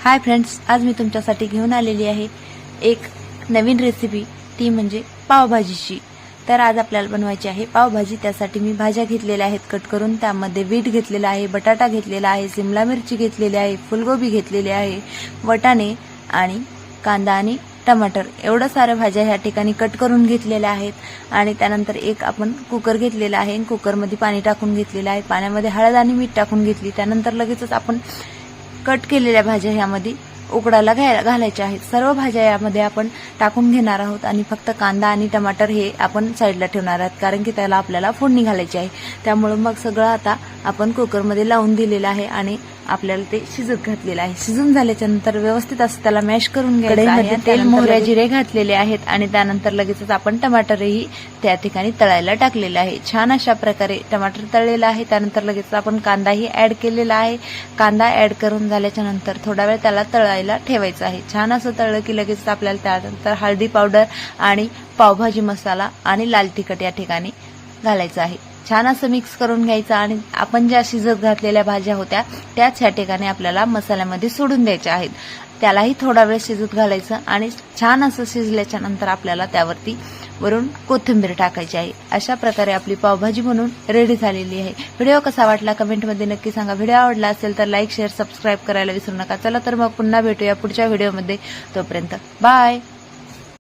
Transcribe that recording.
Hi friends, आज मी तुमच्यासाठी घेऊन आलेली आहे एक नवीन रेसिपी, ती म्हणजे पावभाजीची। तर आज आपल्याला बनवायची आहे पावभाजी। त्यासाठी मी भाज्या घेतलेल्या आहेत कट करून। त्यामध्ये बीट घेतलेला आहे, बटाटा घेतलेला आहे, शिमला मिरची घेतलेली आहे, फुलगोबी घेतलेली आहे, वटाणे आणि कांदा आणि टमाटर एवढं सारे भाज्या ह्या ठिकाणी कट करून घेतलेल्या आहेत। आणि त्यानंतर एक आपण कुकर घेतलेला आहे, कुकरमध्ये पाणी टाकून घेतलेलं आहे। पाण्यामध्ये हळद आणि मीठ टाकून घेतली। त्यानंतर लगेचच आपण कट केलेल्या भाज्या ह्यामध्ये उकडायला घालायच्या आहेत। सर्व भाज्या यामध्ये आपण टाकून घेणार आहोत आणि फक्त कांदा आणि टमाटर हे आपण साईडला ठेवणार आहोत, कारण की त्याला आपल्याला फोडणी घालायची आहे। त्यामुळे मग सगळं आता आपण कुकरमध्ये लावून दिलेलं आहे आणि आपल्याला ते शिजत घातलेलं आहे। शिजून झाल्याच्या नंतर व्यवस्थित असं त्याला मॅश करून घ्यायचं आहे। तेल, मोहऱ्या, जिरे घातलेले आहेत आणि त्यानंतर लगेचच आपण टमाटरही त्या ठिकाणी तळायला टाकलेलं आहे। छान अशा प्रकारे टमाटर तळलेलं आहे। त्यानंतर लगेच आपण कांदाही ऍड केलेला आहे। कांदा ऍड करून झाल्याच्या नंतर थोडा वेळ त्याला तळायला ठेवायचं आहे। छान असं तळलं की लगेच आपल्याला त्यानंतर हळदी पावडर आणि पावभाजी मसाला आणि लाल तिखट या ठिकाणी घालायचं आहे। छान असं मिक्स करून घ्यायचं आणि आपण ज्या शिजत घातलेल्या भाज्या होत्या त्याच ह्या ठिकाणी आपल्याला मसाल्यामध्ये सोडून द्यायच्या आहेत। त्यालाही थोडा वेळ शिजत घालायचं आणि छान असं शिजल्याच्या नंतर आपल्याला त्यावरती वरून कोथिंबीर टाकायची आहे। अशा प्रकारे आपली पावभाजी बनवून रेडी झालेली आहे। व्हिडिओ कसा वाटला कमेंटमध्ये नक्की सांगा। व्हिडिओ आवडला असेल तर लाईक, शेअर, सबस्क्राईब करायला विसरू नका। चला तर मग पुन्हा भेटूया पुढच्या व्हिडिओमध्ये। तोपर्यंत बाय।